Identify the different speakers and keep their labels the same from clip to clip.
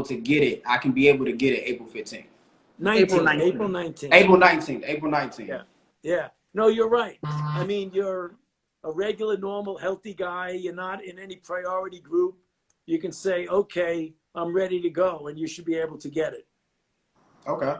Speaker 1: to get it, I can be able to get it April 15th.
Speaker 2: April 19th.
Speaker 1: April 19th.
Speaker 2: Yeah. Yeah. No, you're right. I mean, you're a regular, normal, healthy guy. You're not in any priority group. You can say, okay, I'm ready to go, and you should be able to get it.
Speaker 1: Okay.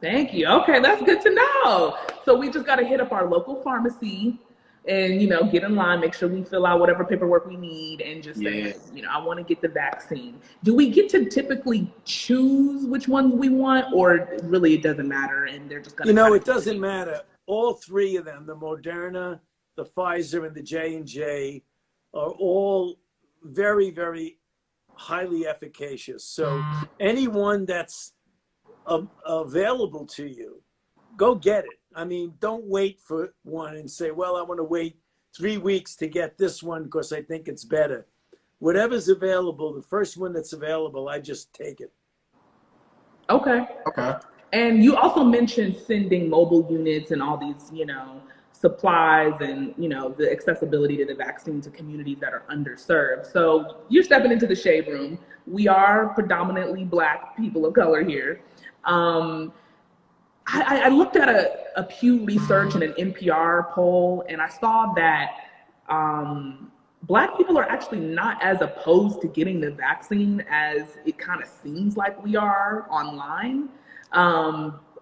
Speaker 3: Thank you. Okay, that's good to know. So we just got to hit up our local pharmacy and, get in line, make sure we fill out whatever paperwork we need, and just say, I want to get the vaccine. Do we get to typically choose which ones we want, or really it doesn't matter and they're just going to...
Speaker 2: it doesn't matter. All three of them, the Moderna, the Pfizer, and the J&J, are all very, very highly efficacious. So anyone that's available to you, go get it. I mean, don't wait for one and say, well, I want to wait 3 weeks to get this one because I think it's better. Whatever's available, the first one that's available, I just take it.
Speaker 3: Okay. And you also mentioned sending mobile units and all these, supplies and, the accessibility to the vaccine to communities that are underserved. So you're stepping into the shade room. We are predominantly Black people of color here. I looked at a Pew Research and an NPR poll, and I saw that Black people are actually not as opposed to getting the vaccine as it kind of seems like we are online.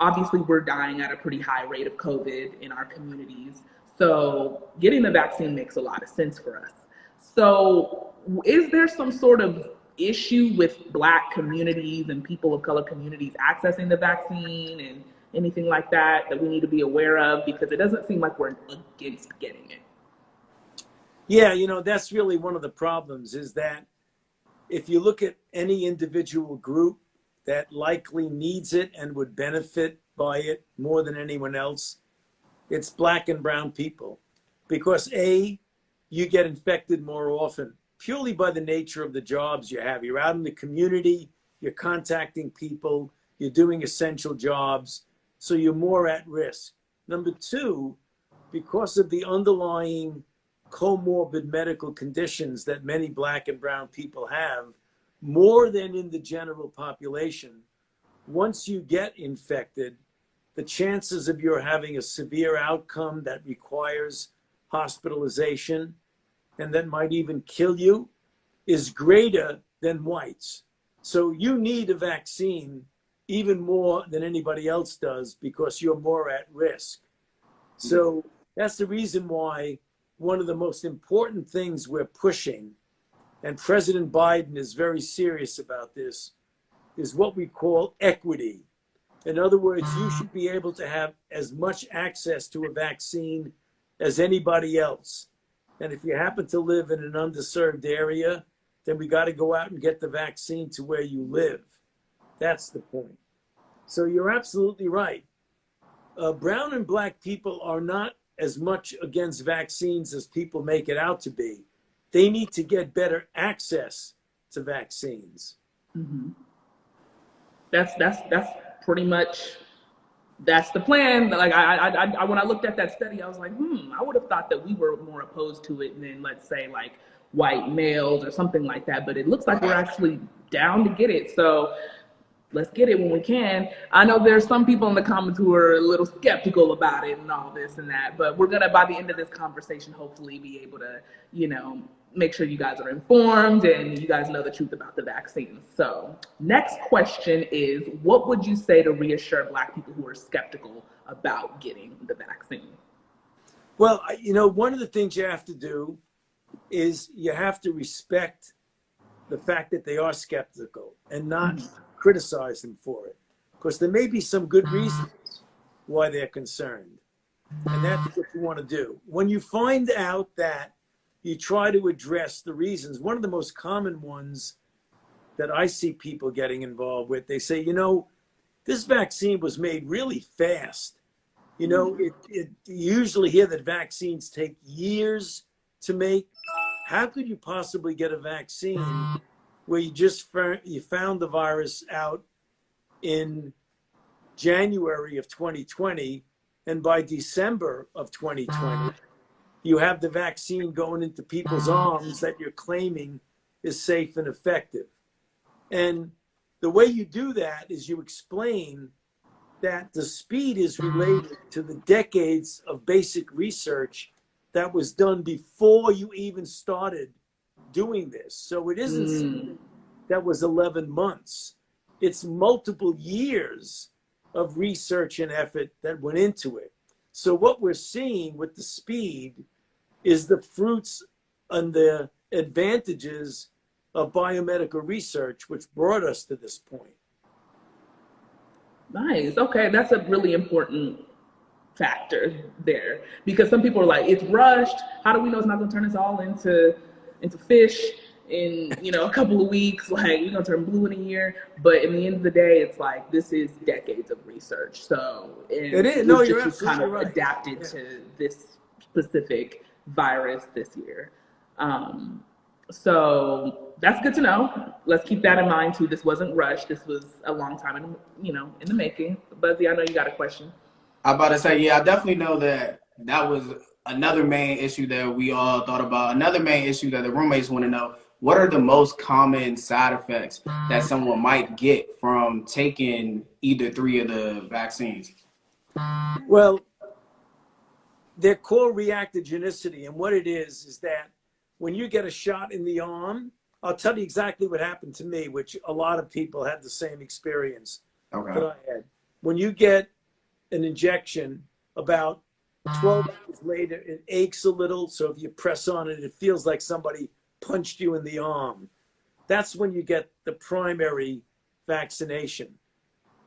Speaker 3: Obviously, we're dying at a pretty high rate of COVID in our communities. So getting the vaccine makes a lot of sense for us. So is there some sort of issue with Black communities and people of color communities accessing the vaccine and anything like that we need to be aware of? Because it doesn't seem like we're against getting it.
Speaker 2: Yeah, that's really one of the problems, is that if you look at any individual group that likely needs it and would benefit by it more than anyone else, it's Black and brown people. Because A, you get infected more often, purely by the nature of the jobs you have. You're out in the community, you're contacting people, you're doing essential jobs, so you're more at risk. Number two, because of the underlying comorbid medical conditions that many Black and brown people have, more than in the general population, once you get infected, the chances of your having a severe outcome that requires hospitalization and that might even kill you is greater than whites. So you need a vaccine even more than anybody else does because you're more at risk. So that's the reason why one of the most important things we're pushing, and President Biden is very serious about this, is what we call equity. In other words, you should be able to have as much access to a vaccine as anybody else. And if you happen to live in an underserved area, then we got to go out and get the vaccine to where you live. That's the point. So you're absolutely right. Brown and Black people are not as much against vaccines as people make it out to be. They need to get better access to vaccines.
Speaker 3: Mm-hmm. That's pretty much, that's the plan. Like I when I looked at that study, I was like, I would have thought that we were more opposed to it than, let's say, like white males or something like that. But it looks like we're actually down to get it. So let's get it when we can. I know there's some people in the comments who are a little skeptical about it and all this and that, but we're gonna, by the end of this conversation, hopefully be able to, make sure you guys are informed and you guys know the truth about the vaccine. So next question is, what would you say to reassure Black people who are skeptical about getting the vaccine?
Speaker 2: Well, one of the things you have to do is you have to respect the fact that they are skeptical and not criticize them for it, because there may be some good reasons why they're concerned, and that's what you want to do. When you find out that, you try to address the reasons. One of the most common ones that I see people getting involved with, they say, this vaccine was made really fast. You usually hear that vaccines take years to make. How could you possibly get a vaccine where you found the virus out in January of 2020, and by December of 2020, you have the vaccine going into people's arms that you're claiming is safe and effective? And the way you do that is you explain that the speed is related to the decades of basic research that was done before you even started doing this. So it isn't something that was 11 months. It's multiple years of research and effort that went into it. So what we're seeing with the speed is the fruits and the advantages of biomedical research, which brought us to this point.
Speaker 3: Nice. Okay, that's a really important factor there, because some people are like, it's rushed. How do we know it's not going to turn us all into fish in a couple of weeks? Like, we're going to turn blue in a year. But in the end of the day, it's like, this is decades of research. So
Speaker 2: it is. No, you're
Speaker 3: just kind of
Speaker 2: right.
Speaker 3: adapted to this specific virus this year. So that's good to know. Let's keep that in mind too. This wasn't rushed. This was a long time in the making. Buzzy, I know you got a question.
Speaker 1: I'm about to say, yeah, I definitely know that was another main issue that we all thought about. Another main issue that the roommates want to know: what are the most common side effects that someone might get from taking either 3 of the vaccines?
Speaker 2: Well, they're called reactogenicity, and what it is that when you get a shot in the arm, I'll tell you exactly what happened to me, which a lot of people had the same experience that I had. When you get an injection, about 12 hours later, it aches a little. So if you press on it, it feels like somebody punched you in the arm. That's when you get the primary vaccination.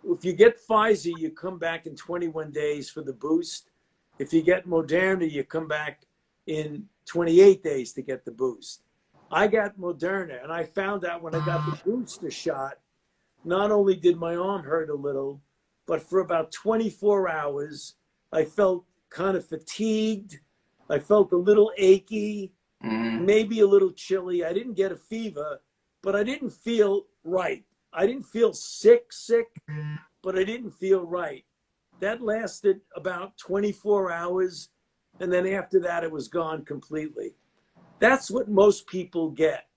Speaker 2: If you get Pfizer, you come back in 21 days for the boost. If you get Moderna, you come back in 28 days to get the boost. I got Moderna, and I found out when I got the booster shot, not only did my arm hurt a little, but for about 24 hours, I felt kind of fatigued. I felt a little achy, maybe a little chilly. I didn't get a fever, but I didn't feel right. I didn't feel sick, but I didn't feel right. That lasted about 24 hours. And then after that, it was gone completely. That's what most people get.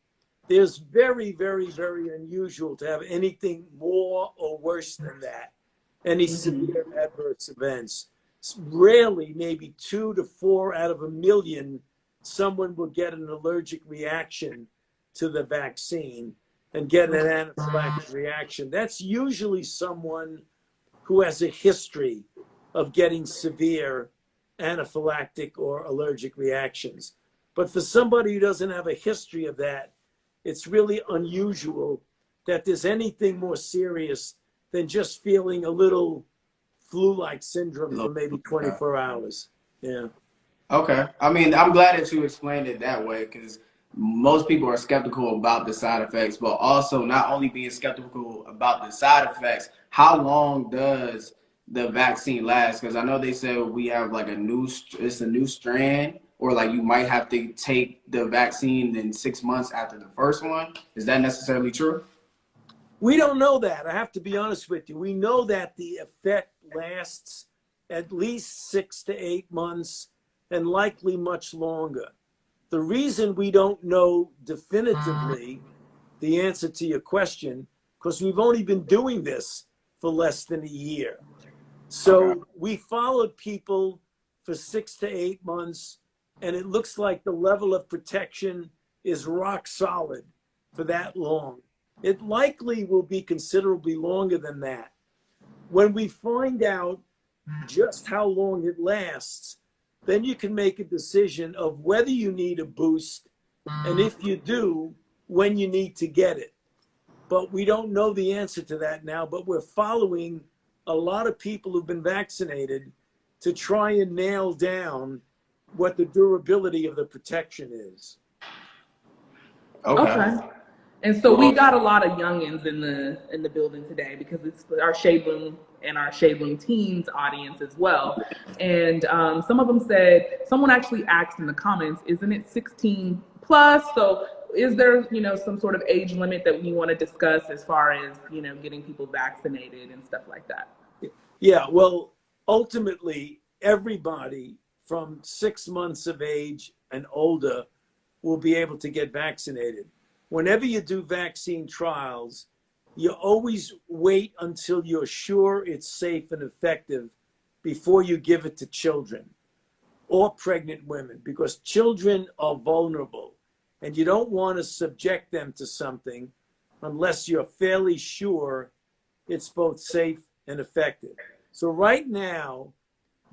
Speaker 2: There's very, very, very unusual to have anything more or worse than that. Any severe adverse events. Rarely, maybe 2 to 4 out of 1 million, someone will get an allergic reaction to the vaccine and get an anaphylactic reaction. That's usually someone who has a history of getting severe anaphylactic or allergic reactions. But for somebody who doesn't have a history of that, it's really unusual that there's anything more serious than just feeling a little flu-like syndrome for maybe 24 hours. Yeah.
Speaker 1: Okay. I mean, I'm glad that you explained it that way, because most people are skeptical about the side effects, but also not only being skeptical about the side effects, how long does the vaccine last? Because I know they said we have like it's a new strand, or like you might have to take the vaccine in 6 months after the first one. Is that necessarily true?
Speaker 2: We don't know that. I have to be honest with you. We know that the effect lasts at least 6 to 8 months and likely much longer. The reason we don't know definitively the answer to your question, because we've only been doing this for less than a year. So we followed people for 6 to 8 months, and it looks like the level of protection is rock solid for that long. It likely will be considerably longer than that. When we find out just how long it lasts, then you can make a decision of whether you need a boost, and if you do, when you need to get it. But we don't know the answer to that now, but we're following a lot of people who've been vaccinated to try and nail down what the durability of the protection is.
Speaker 3: Okay. And so we got a lot of youngins in the building today, because it's our Shade Room and our Shade Room Teens audience as well. And some of them said, someone actually asked in the comments, isn't it 16 plus? So is there, some sort of age limit that we want to discuss as far as, getting people vaccinated and stuff like that?
Speaker 2: Yeah, well, ultimately, everybody from 6 months of age and older will be able to get vaccinated. Whenever you do vaccine trials, you always wait until you're sure it's safe and effective before you give it to children or pregnant women, because children are vulnerable and you don't want to subject them to something unless you're fairly sure it's both safe and effective. So right now,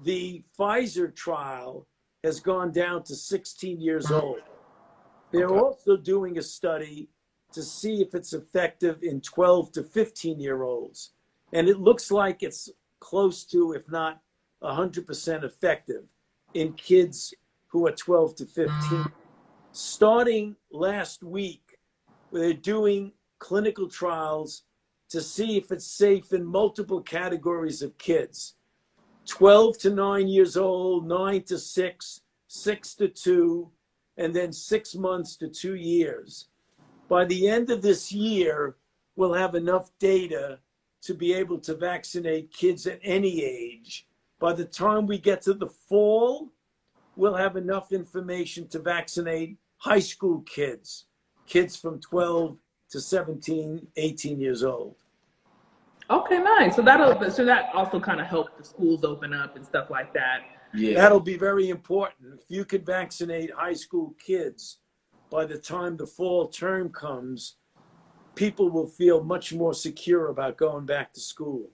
Speaker 2: the Pfizer trial has gone down to 16 years old. They're also doing a study to see if it's effective in 12 to 15-year-olds. And it looks like it's close to, if not 100% effective in kids who are 12 to 15. Starting last week, they're doing clinical trials to see if it's safe in multiple categories of kids. 12 to 9 years old, 9 to 6, 6 to 2, and then 6 months to 2 years. By the end of this year, we'll have enough data to be able to vaccinate kids at any age. By the time we get to the fall, we'll have enough information to vaccinate high school kids, kids from 12 to 17, 18 years old.
Speaker 3: Okay, nice. So that also kind of helped the schools open up and stuff like that.
Speaker 2: Yeah. That'll be very important. If you could vaccinate high school kids, by the time the fall term comes, people will feel much more secure about going back to school.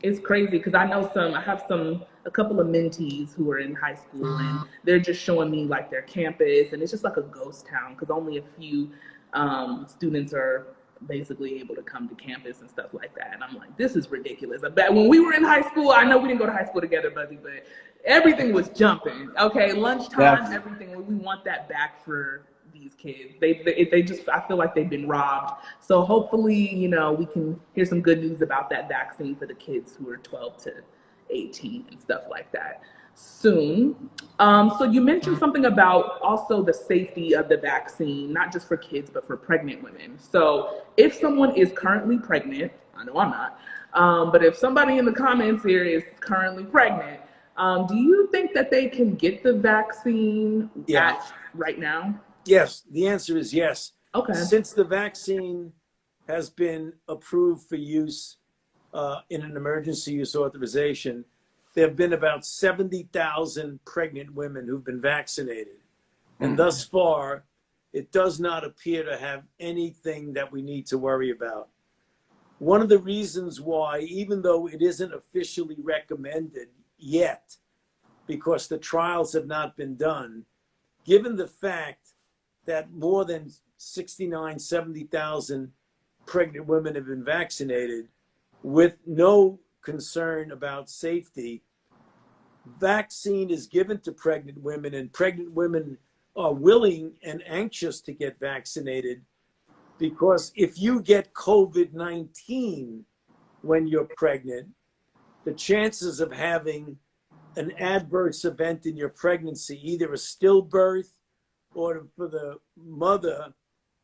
Speaker 3: It's crazy because I have a couple of mentees who are in high school, and they're just showing me like their campus, and it's just like a ghost town because only a few students are basically able to come to campus and stuff like that. And I'm like, this is ridiculous. But when we were in high school, I know we didn't go to high school together, Buzzy, but everything was jumping. Okay, lunchtime, everything. We want that back for these kids. They just, I feel like they've been robbed. So hopefully, we can hear some good news about that vaccine for the kids who are 12 to 18 and stuff like that soon. So you mentioned something about also the safety of the vaccine, not just for kids, but for pregnant women. So if someone is currently pregnant, I know I'm not, but if somebody in the comments here is currently pregnant, do you think that they can get the vaccine right now?
Speaker 2: Yes, the answer is yes.
Speaker 3: Okay.
Speaker 2: Since the vaccine has been approved for use in an emergency use authorization, there have been about 70,000 pregnant women who've been vaccinated. And thus far, it does not appear to have anything that we need to worry about. One of the reasons why, even though it isn't officially recommended yet, because the trials have not been done, given the fact that more than 70,000 pregnant women have been vaccinated with no concern about safety, vaccine is given to pregnant women, and pregnant women are willing and anxious to get vaccinated because if you get COVID-19 when you're pregnant, the chances of having an adverse event in your pregnancy, either a stillbirth or for the mother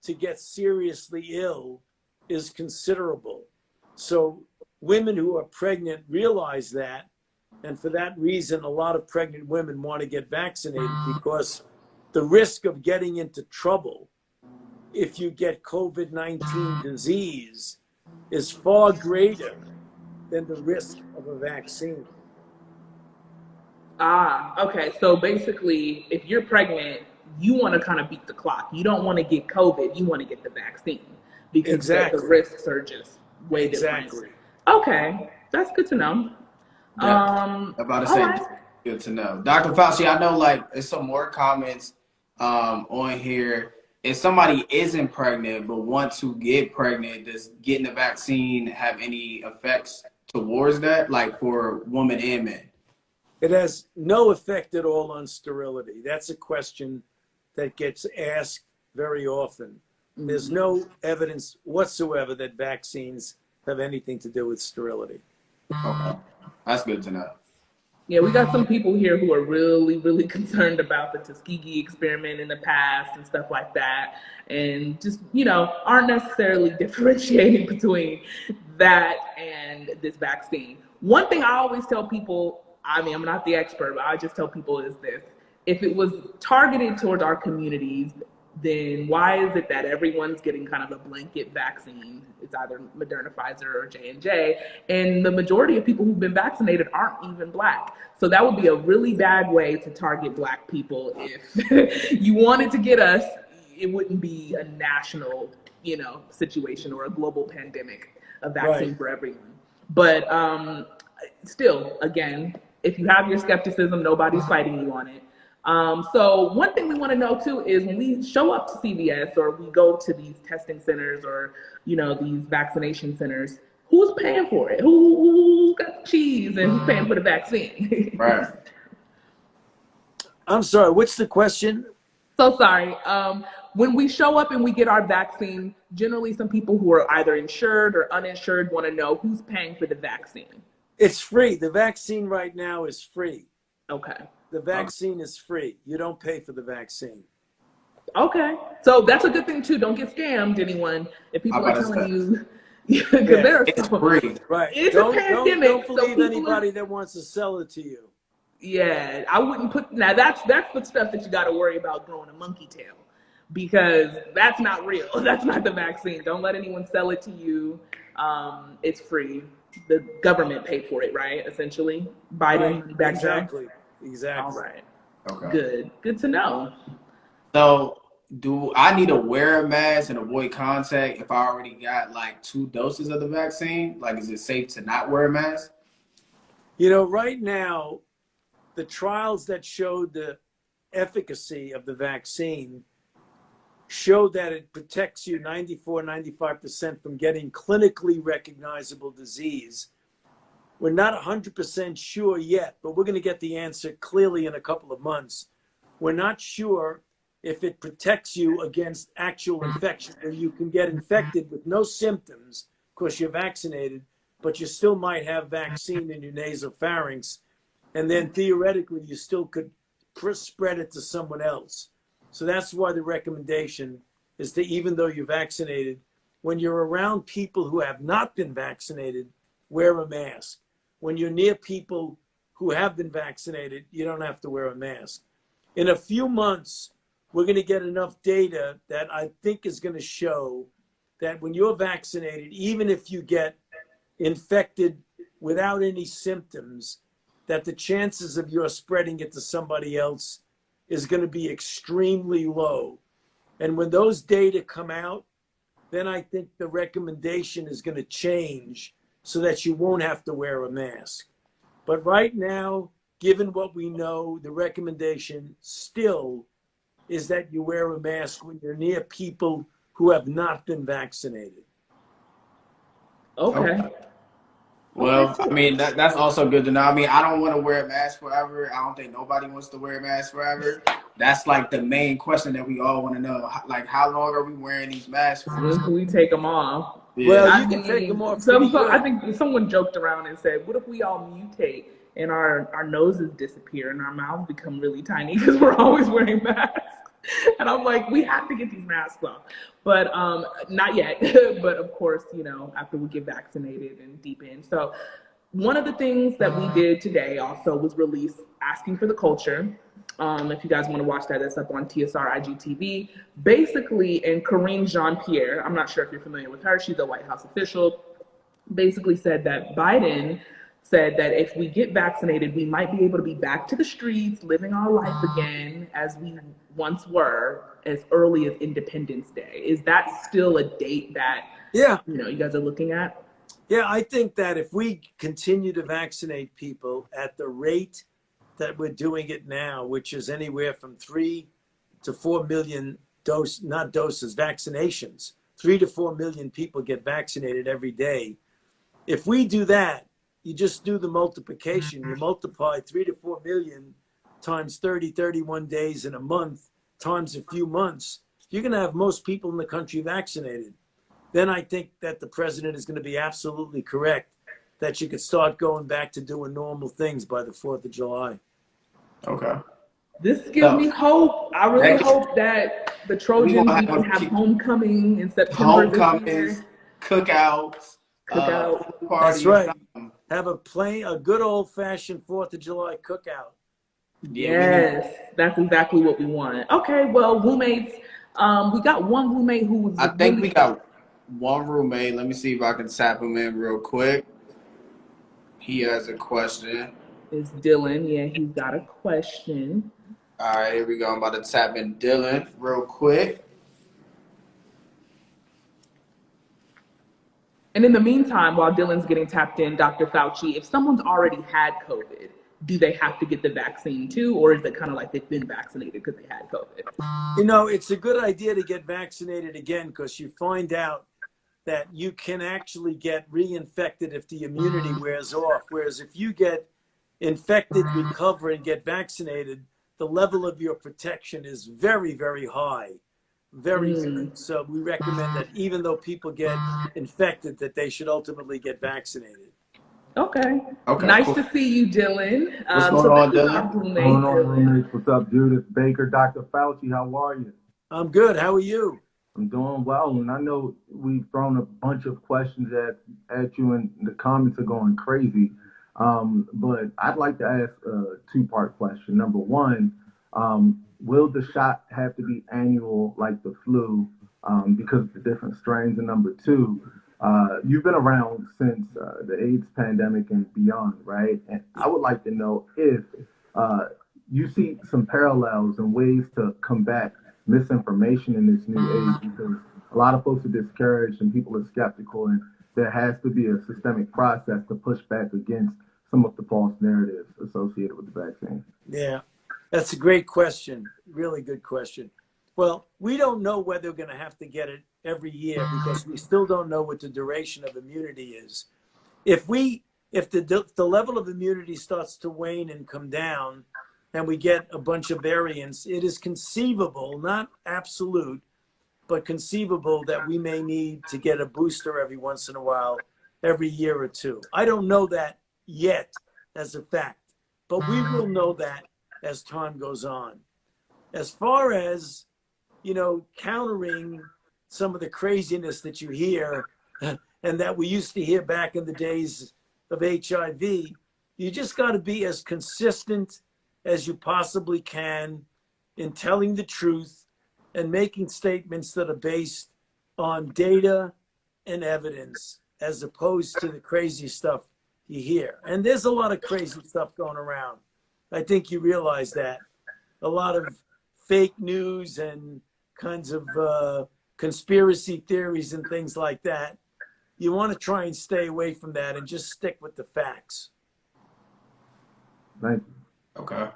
Speaker 2: to get seriously ill, is considerable. So women who are pregnant realize that, and for that reason, a lot of pregnant women want to get vaccinated because the risk of getting into trouble if you get COVID-19 disease is far greater than the risk of a vaccine.
Speaker 3: Okay. So basically, if you're pregnant, you want to kind of beat the clock. You don't want to get COVID. You want to get the vaccine because the risks are just way different. Okay. That's good to know.
Speaker 1: About to say, good to know. Dr. Fauci, I know there's some more comments on here. If somebody isn't pregnant but wants to get pregnant, does getting the vaccine have any effects towards that, like for women and men?
Speaker 2: It has no effect at all on sterility. That's a question that gets asked very often. There's no evidence whatsoever that vaccines have anything to do with sterility.
Speaker 1: Okay. That's good to know.
Speaker 3: Yeah, we got some people here who are really, really concerned about the Tuskegee experiment in the past and stuff like that. And just, aren't necessarily differentiating between that and this vaccine. One thing I always tell people, I'm not the expert, but I just tell people is this. If it was targeted towards our communities, then why is it that everyone's getting kind of a blanket vaccine? It's either Moderna, Pfizer, or J&J, and the majority of people who've been vaccinated aren't even Black. So that would be a really bad way to target Black people. If you wanted to get us, it wouldn't be a national, situation or a global pandemic, a vaccine for everyone. But still, again, if you have your skepticism, nobody's fighting you on it. So one thing we want to know too is when we show up to CVS or we go to these testing centers or, these vaccination centers, who's paying for it? Who got the cheese and who's paying for the vaccine?
Speaker 1: Right.
Speaker 2: I'm sorry, what's the question?
Speaker 3: So sorry. When we show up and we get our vaccine, generally some people who are either insured or uninsured want to know who's paying for the vaccine.
Speaker 2: It's free. The vaccine right now is free.
Speaker 3: Okay.
Speaker 2: The vaccine is free. You don't pay for the vaccine.
Speaker 3: Okay. So that's a good thing too. Don't get scammed, anyone. If people are telling you, because
Speaker 1: it's free.
Speaker 2: Right.
Speaker 3: It's a pandemic.
Speaker 2: Don't believe anybody that wants to sell it to you.
Speaker 3: Yeah, I wouldn't put. Now that's the stuff that you got to worry about growing a monkey tail, because that's not real. That's not the vaccine. Don't let anyone sell it to you. It's free. The government paid for it, right? Essentially, Biden
Speaker 2: Right.
Speaker 3: back
Speaker 2: Exactly.
Speaker 3: down.
Speaker 2: Exactly.
Speaker 3: All right.
Speaker 1: Okay.
Speaker 3: Good to know.
Speaker 1: So, do I need to wear a mask and avoid contact if I already got like 2 doses of the vaccine? Like, is it safe to not wear a mask?
Speaker 2: Right now, the trials that showed the efficacy of the vaccine showed that it protects you 94-95% from getting clinically recognizable disease. We're not 100% sure yet, but we're going to get the answer clearly in a couple of months. We're not sure if it protects you against actual infection, or you can get infected with no symptoms because you're vaccinated, but you still might have vaccine in your nasopharynx, and then theoretically you still could spread it to someone else. So that's why the recommendation is that even though you're vaccinated, when you're around people who have not been vaccinated, wear a mask. When you're near people who have been vaccinated, you don't have to wear a mask. In a few months, we're going to get enough data that I think is going to show that when you're vaccinated, even if you get infected without any symptoms, that the chances of your spreading it to somebody else is going to be extremely low. And when those data come out, then I think the recommendation is going to change so that you won't have to wear a mask. But right now, given what we know, the recommendation still is that you wear a mask when you're near people who have not been vaccinated.
Speaker 3: Okay.
Speaker 1: Well, I mean, that's also good to know. I mean, I don't want to wear a mask forever. I don't think nobody wants to wear a mask forever. That's like the main question that we all want to know. Like, how long are we wearing these masks for?
Speaker 3: When can we take them off?
Speaker 1: Yeah.
Speaker 2: Well, you can take them off pretty good.
Speaker 3: I think someone joked around and said, what if we all mutate and our noses disappear and our mouths become really tiny because we're always wearing masks? And I'm like, we have to get these masks off. But not yet. But of course, after we get vaccinated and deep in. So one of the things that we did today also was release Asking for the Culture. If you guys want to watch that, that's up on TSR IGTV. Basically, and Karine Jean-Pierre, I'm not sure if you're familiar with her, she's a White House official, basically said that Biden said that if we get vaccinated, we might be able to be back to the streets, living our life again as we once were, as early as Independence Day. Is that still a date that you guys are looking at?
Speaker 2: Yeah, I think that if we continue to vaccinate people at the rate that we're doing it now, which is anywhere from 3 to 4 million vaccinations, 3 to 4 million people get vaccinated every day. If we do that, you just do the multiplication. You multiply 3 to 4 million times 30, 31 days in a month times a few months. You're going to have most people in the country vaccinated. Then I think that the president is going to be absolutely correct that you could start going back to doing normal things by the 4th of July.
Speaker 1: Okay.
Speaker 3: This gives me hope. I really hope that the Trojans even have homecoming in September.
Speaker 1: Homecomings, cookouts.
Speaker 2: That's right. Have a good old-fashioned 4th of July cookout.
Speaker 3: Yes, that's exactly what we want. Okay, well, roommates, We got one roommate who was.
Speaker 1: I think we got one roommate. Let me see if I can tap him in real quick. He has a question.
Speaker 3: Is Dylan? Yeah, he's got a question.
Speaker 1: All right, here we go. I'm about to tap in Dylan real quick.
Speaker 3: And in the meantime, while Dylan's getting tapped in, Dr. Fauci, if someone's already had COVID, do they have to get the vaccine too? Or is it kind of like they've been vaccinated because they had COVID?
Speaker 2: You know, it's a good idea to get vaccinated again because you find out that you can actually get reinfected if the immunity wears off. Whereas if you get infected, recover, and get vaccinated, the level of your protection is very, very high. Very good. So we recommend that even though people get infected, that they should ultimately get vaccinated.
Speaker 3: Okay.
Speaker 1: Okay.
Speaker 3: Nice
Speaker 1: Cool.
Speaker 3: to see you, Dylan.
Speaker 1: What's going on, Dylan?
Speaker 4: What's going on, roommates? What's up, Judith Baker, Dr. Fauci? How are you?
Speaker 2: I'm good. How are you?
Speaker 4: I'm doing well, and I know we've thrown a bunch of questions at you, and the comments are going crazy. But I'd like to ask a two-part question. Number one, will the shot have to be annual like the flu because of the different strains? And number two, you've been around since the AIDS pandemic and beyond, right? And I would like to know if you see some parallels and ways to combat misinformation in this new age, because a lot of folks are discouraged and people are skeptical, and there has to be a systemic process to push back against some of the false narratives associated with the vaccine.
Speaker 2: Yeah, that's a great question. Really good question. Well, we don't know whether we're going to have to get it every year because we still don't know what the duration of immunity is. If the level of immunity starts to wane and come down and we get a bunch of variants, it is conceivable, not absolute, but conceivable that we may need to get a booster every once in a while, every year or two. I don't know that yet as a fact, but we will know that as time goes on. As far as, you know, countering some of the craziness that you hear and that we used to hear back in the days of HIV, you just got to be as consistent as you possibly can in telling the truth and making statements that are based on data and evidence as opposed to the crazy stuff you hear. And there's a lot of crazy stuff going around. I think you realize that. A lot of fake news and kinds of conspiracy theories and things like that. You want to try and stay away from that and just stick with the facts.
Speaker 4: Thank you.
Speaker 1: Okay.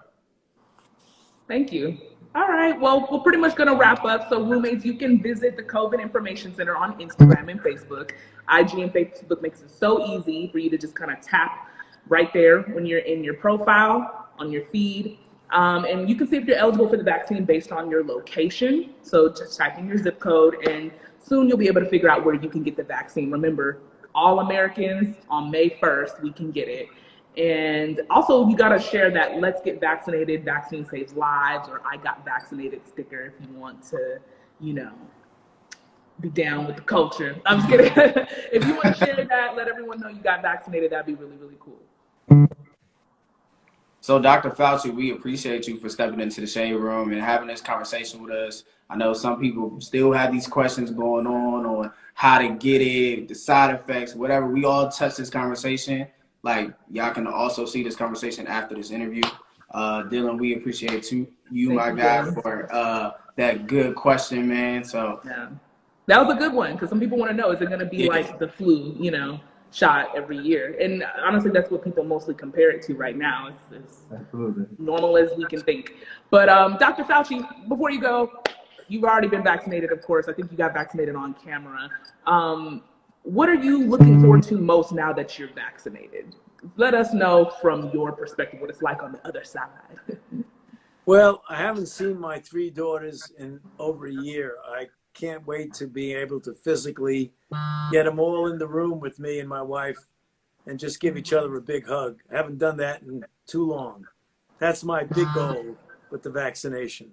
Speaker 3: Thank you. All right. Well, we're pretty much going to wrap up. So, roommates, you can visit the COVID Information Center on Instagram and Facebook. IG and Facebook makes it so easy for you to just kind of tap right there when you're in your profile, on your feed. And you can see if you're eligible for the vaccine based on your location. So just type in your zip code, and soon you'll be able to figure out where you can get the vaccine. Remember, all Americans on May 1st, we can get it. And also, you got to share that "Let's Get Vaccinated, Vaccine Saves Lives" or "I Got Vaccinated" sticker if you want to, you know, be down with the culture. I'm just kidding. If you want to share that, let everyone know you got vaccinated. That'd be really, really cool.
Speaker 1: So, Dr. Fauci, we appreciate you for stepping into the shade room and having this conversation with us. I know some people still have these questions going on how to get it, the side effects, whatever. We all touch this conversation. Like, y'all can also see this conversation after this interview. Dylan, we appreciate you my guy, for that good question, man. So
Speaker 3: yeah, that was a good one, because some people want to know, is it going to be like the flu, you know, shot every year? And honestly, that's what people mostly compare it to right now. It's
Speaker 4: Absolutely
Speaker 3: normal as we can think. But Dr. Fauci, before you go, you've already been vaccinated, of course. I think you got vaccinated on camera. What are you looking forward to most now that you're vaccinated? Let us know from your perspective what it's like on the other side.
Speaker 2: Well, I haven't seen my 3 daughters in over a year. I can't wait to be able to physically get them all in the room with me and my wife and just give each other a big hug. I haven't done that in too long. That's my big goal with the vaccination.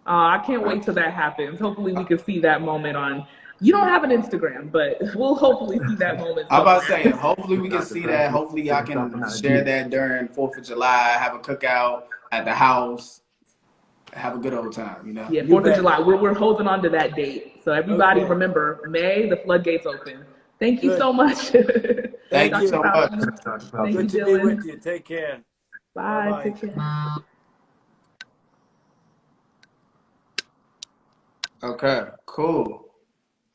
Speaker 3: I can't wait till that happens. Hopefully we can see that moment on, you don't have an Instagram, but we'll hopefully see that moment.
Speaker 1: I'm about to say, hopefully we can see that. Hopefully y'all can share that during 4th of July, have a cookout at the house. have a good old time, you know?
Speaker 3: Yeah,
Speaker 2: You
Speaker 3: 4th of
Speaker 2: bet.
Speaker 3: July. We're holding on to that date. So everybody
Speaker 2: Okay.
Speaker 3: remember, May, the floodgates open. Thank you
Speaker 2: Good.
Speaker 3: so much.
Speaker 1: Thank you
Speaker 2: you.
Speaker 1: so much.
Speaker 4: Dr. Fauci.
Speaker 3: Thank you,
Speaker 2: Good to be
Speaker 3: Dylan.
Speaker 2: with you. Take care.
Speaker 3: Bye.
Speaker 2: Bye-bye.
Speaker 3: Take care.
Speaker 1: Okay, cool.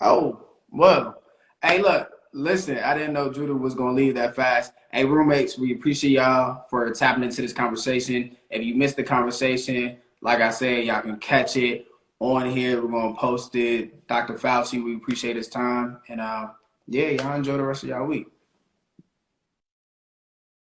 Speaker 1: Oh, well. Hey, look, listen, I didn't know Judah was going to leave that fast. Hey, roommates, we appreciate y'all for tapping into this conversation. If you missed the conversation, like I said, y'all can catch it on here. We're going to post it. Dr. Fauci, we appreciate his time. And yeah, y'all enjoy the rest of y'all week.